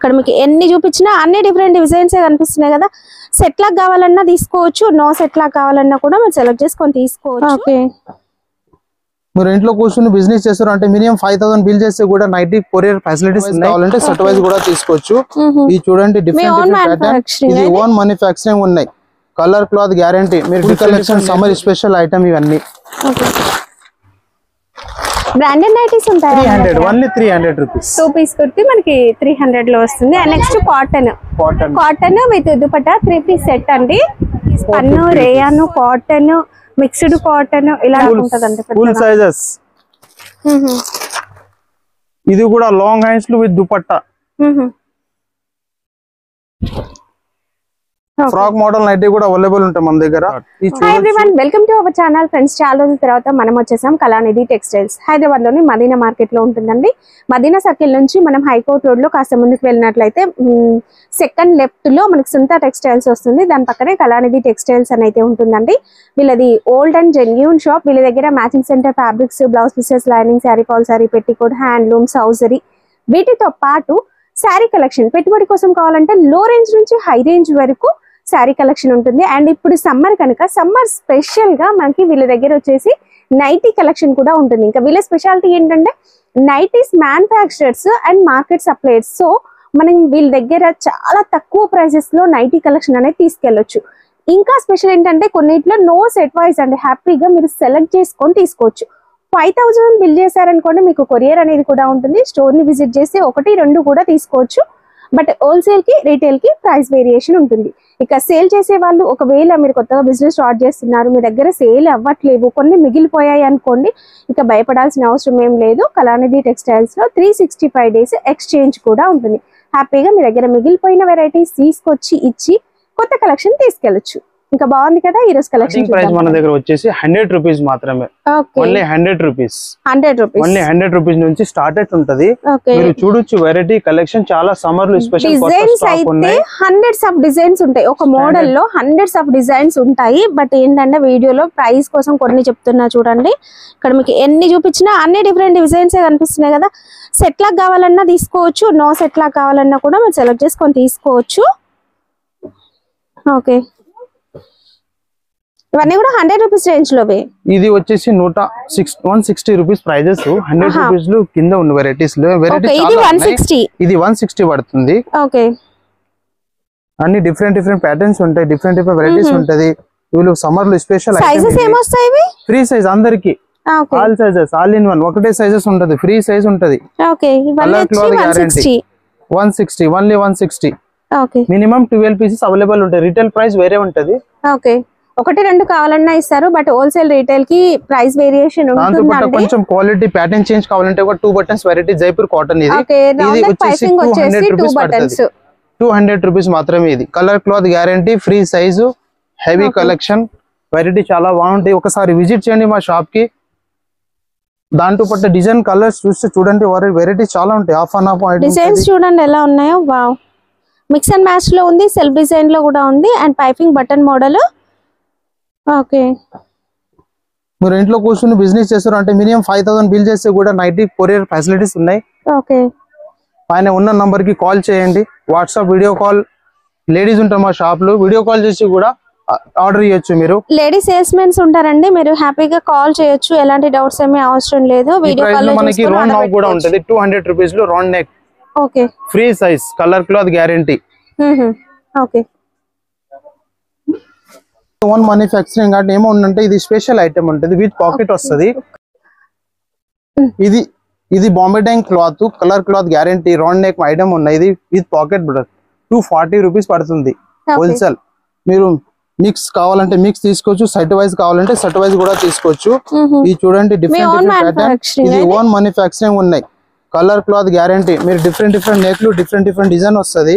ఇక్కడ మీకు ఎన్ని చూపించినా అన్ని డిఫరెంట్ డిజైన్స్ కనిపిస్తున్నాయి కదా. సెట్ లాగా కావాలన్నా తీసుకోవచ్చు, నో సెట్ లాగా కావాలన్నా కూడా మీరు సెలెక్ట్ చేసుకొని తీసుకోవచ్చు. ఓకే, మీరు ఇంట్లో కూర్చొని బిజినెస్ చేస్తారు అంటే మినిమం 5000 బిల్ చేస్తే కూడా నైటీ కొరియర్ ఫెసిలిటీస్ కావాలంటే సెట్ వైజ్ కూడా తీసుకోవచ్చు. ఇది చూడండి డిఫరెంట్ ప్యాటర్న్, ఇది ఓన్ మ్యానుఫ్యాక్చరింగ్ ఉన్నాయి. Colour cloth guarantee. మీరు కలెక్షన్ సమ్మర్ స్పెషల్ ఐటమ్ ఇవన్నీ బ్రాండెడ్ నైటీస్ ఉంటాయి. 300 ఓన్లీ 300 రూపీస్. 2 పీస్ కుర్తి మనకి 300 లో వస్తుంది. And next cotton with dupatta 3 piece set అండి. పన్ను రేయాను కాటన్ మిక్స్డ్ కాటన్ ఇలా ఉంటదండి. Full sizes. ఇది కూడా long hands with dupatta. Frock model nightie కూడా అవైలబుల్ ఉంటాయి మన దగ్గర. Hi everyone, welcome to our channel. Friends, చాలా రోజుల తర్వాత మనం వచ్చేసాం కళానిధి టెక్స్టైల్స్. హైదరాబాద్ లోని మదీనా మార్కెట్ లో ఉంటుందండి. మదీనా సర్కిల్ నుంచి మనం హైకోర్ట్ రోడ్ లో కాస్త ముందుకు వెళ్ళినట్లయితే సెకండ్ లెఫ్ట్ లో మనకి సుంతా టెక్స్టైల్స్ వస్తుంది. దాని పక్కనే కళానిధి టెక్స్టైల్స్ అని అయితే ఉంటుందండి. వీళ్ళది ఓల్డ్ అండ్ జెన్యూన్ షాప్. వీళ్ళ దగ్గర matching centre, fabrics, blouse pieces, lining, sari, fall sari, petticoat, handlooms, hosiery, వీటితో పాటు శారీ కలెక్షన్ పెట్టుబడి కోసం కావాలంటే లో రేంజ్ నుంచి హై రేంజ్ వరకు శారీ కలెక్షన్ ఉంటుంది. అండ్ ఇప్పుడు సమ్మర్ కనుక సమ్మర్ స్పెషల్ గా మనకి వీళ్ళ దగ్గర వచ్చేసి నైటీ కలెక్షన్ కూడా ఉంటుంది. ఇంకా వీళ్ళ స్పెషాలిటీ ఏంటంటే nighties manufacturers and market suppliers. So మనం వీళ్ళ దగ్గర చాలా తక్కువ ప్రైసెస్ లో నైటీ కలెక్షన్ అనేది తీసుకెళ్లొచ్చు. ఇంకా స్పెషల్ ఏంటంటే కొన్నిట్లో నో సెట్ వైజ్ అండి, హ్యాపీగా మీరు సెలెక్ట్ చేసుకొని తీసుకోవచ్చు. 5000 బిల్ చేశారనుకోండి మీకు కొరియర్ అనేది కూడా ఉంటుంది. స్టోర్ ని విజిట్ చేసి 1, 2 కూడా తీసుకోవచ్చు. బట్ హోల్సేల్ కి రీటైల్ కి ప్రైస్ వేరియేషన్ ఉంటుంది. ఇక సేల్ చేసే వాళ్ళు ఒకవేళ మీరు కొత్తగా బిజినెస్ స్టార్ట్ చేస్తున్నారు, మీ దగ్గర సేల్ అవ్వట్లేవు, కొన్ని మిగిలిపోయాయి అనుకోండి, ఇక భయపడాల్సిన అవసరం ఏం లేదు. కళానిధి టెక్స్టైల్స్ లో 365 డేస్ ఎక్స్చేంజ్ కూడా ఉంటుంది. హ్యాపీగా మీ దగ్గర మిగిలిపోయిన వెరైటీస్ తీసుకొచ్చి ఇచ్చి కొత్త కలెక్షన్ తీసుకెళ్లొచ్చు. ఇంకా బాగుంది కదా. ఈ రోజు కలెక్షన్ ప్రైస్ మన దగ్గర వచ్చేసి 100 రూపీస్ మాత్రమే. Only 100 rupees. ఓన్లీ 100 రూపీస్ నుంచి స్టార్ట్ ఉంటది. మీరు చూడొచ్చు వెరైటీ కలెక్షన్ చాలా సమ్మర్ లో స్పెషల్ డిజైన్స్ అయితే హండ్రెడ్స్ ఆఫ్ డిజైన్స్ ఉంటాయి. ఒక మోడల్ లో హండ్రెడ్స్ ఆఫ్ డిజైన్స్ ఉంటాయి. బట్ ఏంటంటే వీడియోలో ప్రైస్ కోసం కొన్ని చెప్తున్నా చూడండి. ఇక్కడ మీకు ఎన్ని చూపించినా అన్ని డిఫరెంట్ డిజైన్స్ కనిపిస్తున్నాయి కదా. సెట్ లాగా కావాలన్నా తీసుకోవచ్చు, నో సెట్ లాగా కావాలన్నా కూడా మీరు సెలెక్ట్ చేసుకొని తీసుకోవచ్చు. ఓకే, ఇవన్నీ కూడా 100 రూపీస్ రేంజ్ లోవే. ఇది వచ్చేసి 160 రూపీస్ ప్రైజెస్. 100 రూపీస్ లో కింద ఉన్న వెరైటీస్ లో ఇది 160. ఇది 160 పడుతుంది. ఓకే, అన్ని డిఫరెంట్ ప్యాటర్న్స్ ఉంటాయి, డిఫరెంట్ వెరైటీస్ ఉంటది. వీళ్ళు సమ్మర్ లో స్పెషల్ సైజెస్ ఏమొస్తాయి? ఇవి ఫ్రీ సైజ్ అందరికి, all sizes, all in one, ఒకటే సైజెస్ ఉంటది, ఫ్రీ సైజ్ ఉంటది. Okay, colour cloth guarantee. 160 only 160. Okay, minimum 12 pieces available ఉంటాయి. రిటైల్ ప్రైస్ వేరే ఉంటది. ఓకే, 1, 2 కావాలన్నా ఇస్తారు. బట్ హోల్సేల్ రీటైల్ కి ప్రైస్ వేరియేషన్ ఉంటుంది. కొంచెం క్వాలిటీ ప్యాటర్న్ చేంజ్ కావాలంటే ఒక 2 బటన్స్ వెరైటీ జైపూర్ కాటన్. ఇది వచ్చేసి 200 రూపీస్ పడుతుంది. 200 రూపీస్ మాత్రమే. ఇది colour cloth guarantee, free size, heavy collection, variety చాలా బాగుంటాయి. ఒకసారి విజిట్ చేయండి మా షాప్ కి. దాంట్లో పట్ట డిజైన్ కలర్స్ చూస్తే చూడండి, వెరైటీ చాలా ఉంటాయి. హాఫ్ అండ్ హాఫ్ డిజైన్స్ చూడండి ఎలా ఉన్నాయో. వావ్, మిక్స్ అండ్ మ్యాచ్ లో ఉంది, సెల్ఫ్ డిజైన్ లో కూడా ఉంది, and piping button model. Okay, మీరు ఇంట్లో కూర్చొని బిజినెస్ చేస్తారు అంటే మినిమం 5000 బిల్ చేస్తే కూడా నైటీ కొరియర్ ఫెసిలిటీస్ ఉన్నాయి. ఓకే, పైన ఉన్న నంబర్ కి కాల్ చేయండి. వాట్సాప్ వీడియో కాల్, లేడీస్ ఉంటారు మా షాప్ లో, వీడియో కాల్ చేసి కూడా ఆర్డర్ చేయొచ్చు. మీరు లేడీ సేల్స్ మెన్స్ ఉంటారండి, మీరు హ్యాపీగా కాల్ చేయొచ్చు. ఎలాంటి డౌట్స్ ఏమీ అవసరం లేదు. వీడియో కాల్ లో మనకి రౌండ్ నెక్ కూడా ఉంటది. 200 రూపీస్ లో round neck. Okay, free size, colour cloth guarantee. Okay, own manufacturing అంటే ఏముందంటే ఇది స్పెషల్ ఐటమ్ ఉంటుంది, విత్ పాకెట్ వస్తుంది. ఇది Bombay dyeing cloth, colour cloth guarantee, round neck item ఉన్నాయి. ఇది విత్ పాకెట్ 240 రూపీస్ పడుతుంది హోల్సేల్. మీరు మిక్స్ కావాలంటే మిక్స్ తీసుకోవచ్చు, సెట్ వైజ్ కావాలంటే సెట్ వైజ్ కూడా తీసుకోవచ్చు. ఇది చూడండి డిఫరెంట్ ప్యాటర్న్. ఇది ఓన్ మ్యానుఫ్యాక్చరింగ్ ఉన్నాయి. Colour cloth guarantee. మీరు డిఫరెంట్ నెక్లు, డిఫరెంట్ డిజైన్ వస్తుంది.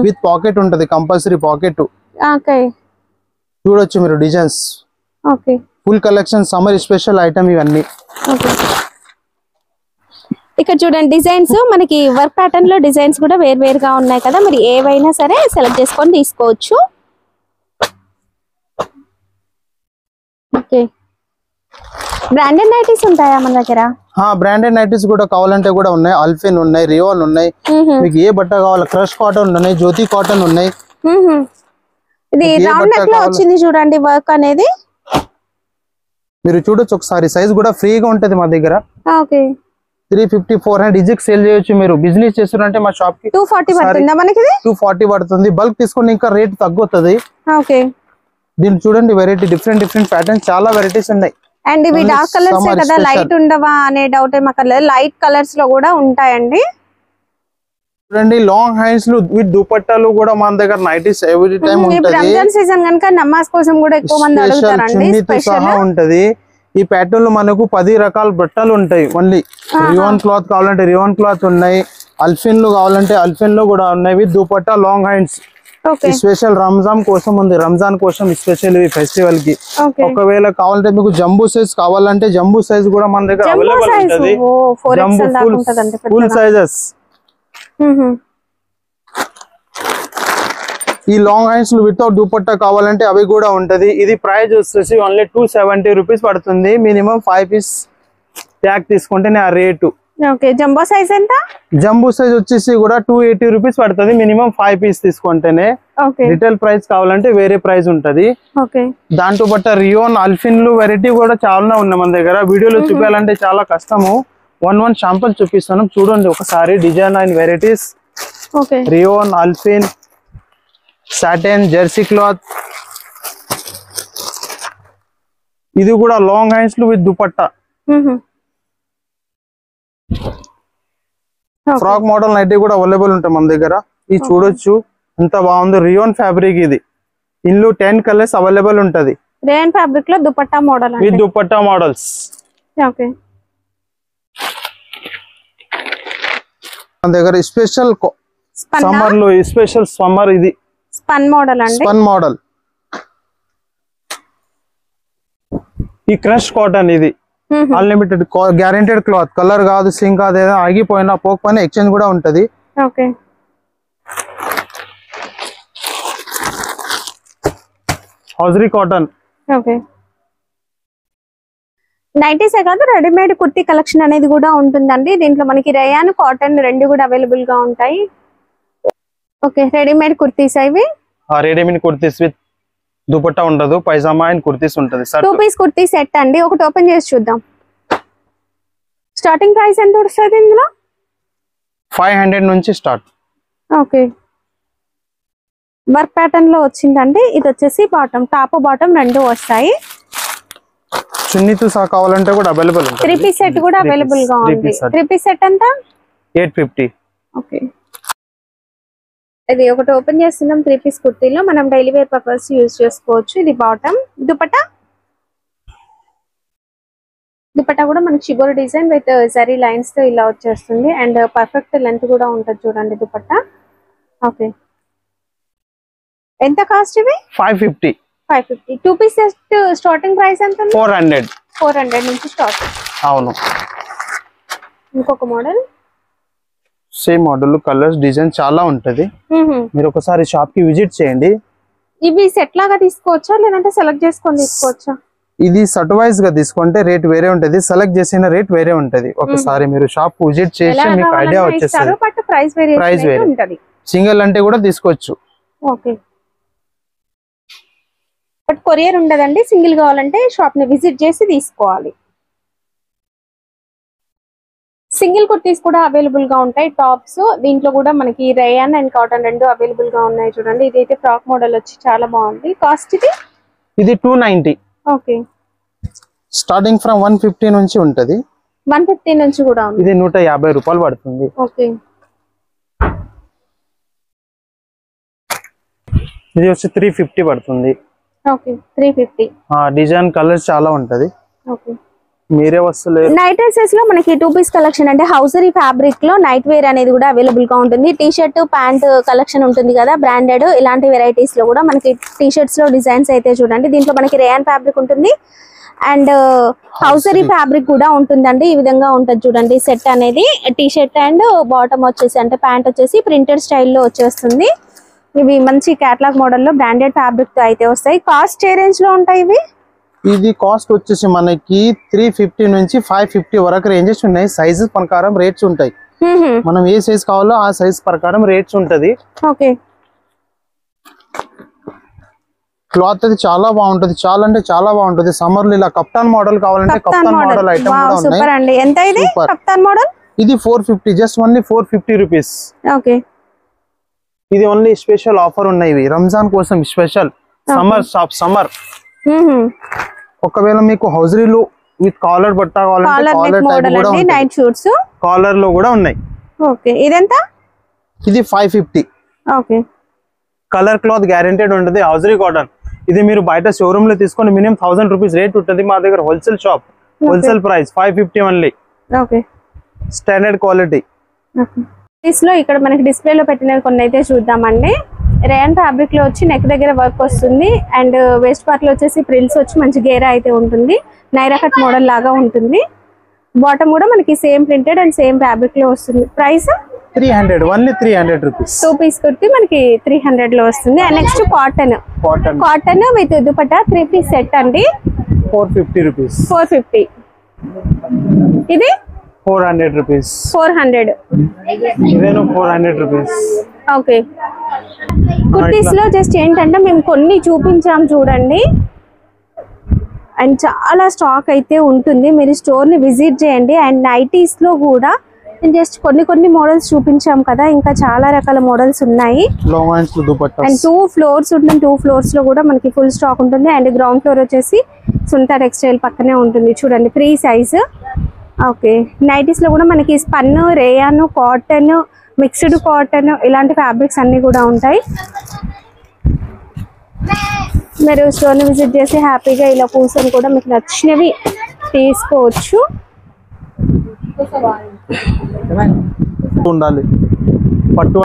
విత్ పాకెట్ ఉంటది, కంపల్సరీ పాకెట్. చూడొచ్చు మీరు designs. Full collection, summer special item ఇవన్నీ. ఇక్కడ చూడండి డిజైన్స్, మనకి వర్క్ ప్యాటర్న్ లో డిజైన్స్ కూడా వేరుగా ఉన్నాయి కదా. మీరు ఏవైనా సరే సెలెక్ట్ చేసుకొని తీసుకోవచ్చు. ఓకే, బ్రాండెడ్ నైటీస్ ఉంటాయా మన దగ్గర? బ్రాండెడ్ నైటీస్ కూడా కావాలంటే కూడా ఉన్నాయి. అల్ఫిన్ ఉన్నాయి, రియోన్ ఉన్నాయి. మీకు ఏ బట్ట కావాలి, క్రష్ కాటన్ ఉన్నాయి, జ్యోతి కాటన్ ఉన్నాయి. ఇది రౌండ్ నెక్ లో వచ్చింది చూడండి వర్క్ అనేది. మీరు చూడొచ్చు ఒకసారి. సైజ్ కూడా ఫ్రీగా ఉంటది మా దగ్గర. ఓకే 350 400 ఈజీకి సేల్ చేయొచ్చు. మీరు బిజినెస్ చేస్తున్నారంటే మా షాప్ కి 240 పడుతుందా మనకి? 240 పడుతుంది. బల్క్ తీసుకుంటే ఇంకా రేట్ తగ్గుతుంది. ఓకే దీన్ని చూడండి, వెరైటీ డిఫరెంట్ ప్యాటర్న్స్ చాలా వెరైటీస్ ఉన్నాయి. అండ్ ఇవి డార్క్ కలర్స్ కదా, లైట్ ఉండవా అనే డౌట్ ఏమక్కడ లేదు. లైట్ కలర్స్ లో కూడా ఉంటాయండి. చూడండి లాంగ్ హ్యాండ్స్ విత్ దుపట్టాలు కూడా మన దగ్గర నైటీస్ ఎవ్రీ టైం ఉంటది. రంజాన్ సీజన్ గనుక నమాజ్ కోసం కూడా ఎక్కువ మంది అడుగుతారండి. స్పెషల్ ఉంటది. ఈ ప్యాటర్న్ లో మనకు 10 రకాల బట్టలు ఉంటాయి. మళ్ళీ రియోన్ క్లాత్ కావాలంటే రియోన్ క్లాత్ ఉన్నాయి, అల్ఫిన్ లు కావాలంటే అల్ఫిన్ లో కూడా ఉన్నాయి with dupatta long hands. Special Ramzan కోసం ఉంది, రంజాన్ కోసం స్పెషల్ ఫెస్టివల్ కి. ఒకవేళ కావాలంటే మీకు జంబూ సైజ్ కావాలంటే జంబూ సైజ్ కూడా మన దగ్గర అవైలబుల్ ఉంటది. Jambu full sizes. ఈ లాంగ్ హ్యాండ్స్ వితౌట్ దుపట్టా కావాలంటే అవి కూడా ఉంటది. ఇది ప్రైస్ వచ్చేసి ఓన్లీ 270 రూపీస్ పడుతుంది. మినిమం 5 పీస్ ప్యాక్ తీసుకుంటేనే ఆ రేటు. జంబో సైజ్ ఎంత? జంబూ సైజ్ వచ్చేసి కూడా 280 రూపీస్ పడుతుంది. మినిమం 5 పీస్ తీసుకుంటేనే. రిటైల్ ప్రైస్ కావాలంటే వేరే ప్రైస్ ఉంటది. దాంతో బట్ట రియోన్ అల్ఫిన్ లు వెరైటీ కూడా చాలా ఉన్నాయి మన దగ్గర. వీడియోలో చూపించాలంటే చాలా కష్టము. వన్ శాంపుల్ చూపిస్తాను, చూడండి ఒకసారి. Design and varieties. Rayon, alfin, satin, jersey cloth. ఇది కూడా long hands with dupatta. Frock model nightie కూడా అవైలబుల్ ఉంటాయి మన దగ్గర. ఇది చూడొచ్చు ఎంత బాగుంది. రియోన్ ఫ్యాబ్రిక్ ఇది. ఇందులో 10 కలర్స్ అవైలబుల్ ఉంటది. రియోన్ ఫ్యాబ్రిక్ లో dupatta model with dupatta models. మన దగ్గర స్పెషల్ సమ్మర్ లో స్పెషల్ సమ్మర్ ఇది స్పన్ మోడల్ అండి. Spun model. ఈ క్రష్ కాటన్ ఇది అన్లిమిటెడ్ గ్యారెంటెడ్ క్లాత్. కలర్ కాదు, సింక్ కాదు, ఏదైనా ఆగిపోయినా పోకపోయినా ఎక్స్చేంజ్ కూడా ఉంటది. Hosiery cotton. నైటీసే కాదు, రెడీమేడ్ కుర్తీ కలెక్షన్ అనేది కూడా ఉంటుందండి. దీంట్లో మనకి రేయాన్, కాటన్ రెండు కూడా అవైలబుల్ గా ఉంటాయి. రెడీమేడ్ కుర్తీస్ ఇవి. రెడీమేడ్ కుర్తీస్ విత్ దుపట్టా ఉండదు, పైజామా అండ్ కుర్తీస్ ఉంటది. 2 పీస్ కుర్తీ సెట్ అండి. ఒకటి ఓపెన్ చేసి చూద్దాం. స్టార్టింగ్ ప్రైస్ ఎంత వస్తుంది ఇందులో? 500 నుంచి స్టార్ట్. వర్క్ ప్యాటర్న్ లో వచ్చిందండి. ఇది వచ్చేసి బాటమ్, టాప్ బాటమ్ రెండు వస్తాయి. చున్నీతో సహా కావాలంటే కూడా అవైలబుల్ ఉంటుంది. 3 పీస్ సెట్ కూడా అవైలబుల్ గా ఉంది. 3 పీస్ సెట్ ఎంత? 850. ఇది ఒకటి ఓపెన్ చేస్తున్నాం. 3 పీస్ కుర్తీలో మనం డైలీ వేర్ పర్పస్ యూజ్ చేసుకోవచ్చు. ఇది బాటమ్. దుపట్టా కూడా మనకి షిబోర్ డిజైన్ విత్ జరీ లైన్స్ తో ఇలా వచ్చేస్తుంది. అండ్ పర్ఫెక్ట్ లెంత్ కూడా ఉంటుంది చూడండి దుపట్టా. ఎంత కాస్ట్ ఇవి? 550. 2 పీస్ సెట్ స్టార్టింగ్ ప్రైస్ ఎంత? 400 నుంచి స్టార్ట్. అవును. ఇంకొక model. Same model, colours, design చాలా ఉంటది. మీరు ఒకసారి షాప్ కి విజిట్ చేయండి. ఇవి సెట్ లాగా తీసుకోవచ్చా లేదంటే సెలెక్ట్ చేసుకొని తీసుకోవచ్చా? ఇది సెట్ వైజ్ గా తీసుకుంటే రేట్ వేరే ఉంటది, సెలెక్ట్ చేసిన రేట్ వేరే ఉంటది. ఒకసారి మీరు షాప్ విజిట్ చేసి మీకు ఐడియా వచ్చేస్తుంది. ప్రైస్ వేరే ఉంటది. సింగిల్ అంటే కూడా తీసుకోవచ్చు. బట్ కొరియర్ ఉండదండి. సింగిల్ కావాలంటే షాప్ ని విజిట్ చేసి తీసుకోవాలి. సింగిల్ కుర్తీస్ కూడా అవైలబుల్ గా ఉంటాయి. టాప్స్ దీంట్లో కూడా మనకి రేయాన్ అండ్ కాటన్ రెండు అవైలబుల్ గా ఉన్నాయి చూడండి. ఇదైతే ఫ్రాక్ మోడల్ వచ్చి చాలా బాగుంది. కాస్ట్ ఇది 290. స్టార్టింగ్ ఫ్రమ్ 150 నుంచి ఉంటది. 150 నుంచి కూడా ఉంది. ఇది 150 రూపాయలు పడుతుంది. ఇది వచ్చి 350 పడుతుంది. 350. డిజైన్ కలర్స్ చాలా ఉంటది. మీరే వస్తలేదు. నైట్ డ్రెస్సెస్ లో మనకి 2 పీస్ కలెక్షన్ అంటే హౌజరీ ఫ్యాబ్రిక్ లో నైట్ వేర్ అనేది కూడా అవైలబుల్ గా ఉంటుంది. టీ షర్ట్, ప్యాంట్ కలెక్షన్ ఉంటుంది కదా బ్రాండెడ్. ఇలాంటి వెరైటీస్ లో కూడా మనకి టీ షర్ట్స్ లో డిజైన్స్ అయితే చూడండి. దీంట్లో మనకి రేయాన్ ఫ్యాబ్రిక్ ఉంటుంది అండ్ హౌజరీ ఫ్యాబ్రిక్ కూడా ఉంటుందండి. ఈ విధంగా ఉంటుంది చూడండి సెట్ అనేది. టీ షర్ట్ అండ్ బాటమ్ వచ్చేసి అంటే ప్యాంట్ వచ్చేసి ప్రింటెడ్ స్టైల్లో వచ్చేస్తుంది. ఇవి మంచి కేటలాగ్ మోడల్ లో బ్రాండెడ్ ఫ్యాబ్రిక్ తో అయితే వస్తాయి. కాస్ట్ ఏ రేంజ్ లో ఉంటాయి ఇవి? ఇది కాస్ట్ వచ్చేసి మనకి 350 నుంచి 550 వరకు రేంజెస్ ఉన్నాయి. సైజెస్ ప్రకారం రేట్స్ ఉంటాయి. మనం ఏ సైజ్ కావాలో ఆ సైజ్ ప్రకారం రేట్స్ ఉంటది. ఓకే. క్లాత్ అది చాలా బాగుంటది, చాలా అంటే చాలా బాగుంటది. సమ్మర్ లో ఇలా కప్తాన్ మోడల్ కావాలంటే కప్తాన్ మోడల్ ఐటమ్ కూడా ఉన్నాయి. సూపర్ అండి. ఎంత ఇది కప్తాన్ మోడల్? ఇది 450, జస్ట్ ఓన్లీ 450 రూపీస్. ఓకే. ఇది ఓన్లీ స్పెషల్ ఆఫర్ ఉన్నాయి. ఇవి రంజాన్ కోసం స్పెషల్ సమ్మర్ షాప్ సమ్మర్. ఒకవేళ మీకు హౌజరీలు విత్ కాలర్ బట్ట కావాలంటే కాలర్ టైప్ కూడా ఉంది. నైట్ షూట్స్ కాలర్ లో కూడా ఉన్నాయి. ఓకే. ఇదెంత? ఇది 550. ఓకే. కలర్ క్లాత్ గ్యారెంటెడ్ ఉంటుంది. Hosiery cotton. ఇది మీరు బయట షోరూమ్ లో తీసుకొని మినిమం 1000 రూపీస్ రేట్ ఉంటుంది. మా దగ్గర wholesale shop, wholesale price 550 only. Okay. Standard quality. లో ఇక్కడ మనకి డిస్ప్లే లో పెట్టినవి కొన్ని అయితే చూద్దామండి. రేయన్ ఫ్యాబ్రిక్ లో వచ్చి నెక్ దగ్గర వర్క్ వస్తుంది అండ్ వేస్ట్ పార్ట్ లో వచ్చేసి ప్రిల్స్ వచ్చి మంచి గేరా అయితే ఉంటుంది. నైరా కట్ మోడల్ లాగా ఉంటుంది. బాటమ్ కూడా మనకి same printed and same fabric లో వస్తుంది. Price 300, only 300 rupees. 2 piece kurti మనకి 300 లో వస్తుంది. And next cotton with dupatta 3 piece set అండి. 450 రూపీస్. 450. ఇది 400 రూపీస్. 400. ఇదేను 400 రూపీస్. ఓకే. కుర్తీస్ లో జస్ట్ ఏంటంటే మేము కొన్ని చూపించాం చూడండి, అండ్ చాలా స్టాక్ అయితే ఉంటుంది. మీరు స్టోర్ ని విజిట్ చేయండి. అండ్ నైటీస్ లో కూడా జస్ట్ కొన్ని మోడల్స్ చూపించాం కదా, ఇంకా చాలా రకాల మోడల్స్ ఉన్నాయి. అండ్ 2 ఫ్లోర్స్ ఉంటుంది. 2 ఫ్లోర్స్ లో కూడా మనకి ఫుల్ స్టాక్ ఉంటుంది. అండ్ గ్రౌండ్ ఫ్లోర్ వచ్చేసి సుంతా టెక్స్టైల్ పక్కనే ఉంటుంది. చూడండి ఫ్రీ సైజ్. ఓకే. నైటీస్ లో కూడా మనకి spun, rayon, cotton, mixed cotton ఇలాంటి ఫ్యాబ్రిక్స్ అన్ని కూడా ఉంటాయి. మీరు స్టోర్ ని విజిట్ చేసి హ్యాపీగా ఇలా కూర్చొని కూడా మీకు నచ్చినవి తీసుకోవచ్చు. ఉండాలి పట్టు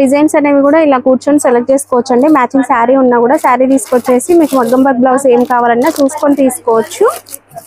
డిజైన్స్ అనేవి కూడా ఇలా కూర్చొని సెలెక్ట్ చేసుకోవచ్చు అండి. మ్యాచింగ్ శారీ ఉన్నా కూడా శారీ తీసుకొచ్చేసి మీకు మగ్గం వర్క్ బ్లౌజ్ ఏం కావాలన్నా చూసుకొని తీసుకోవచ్చు.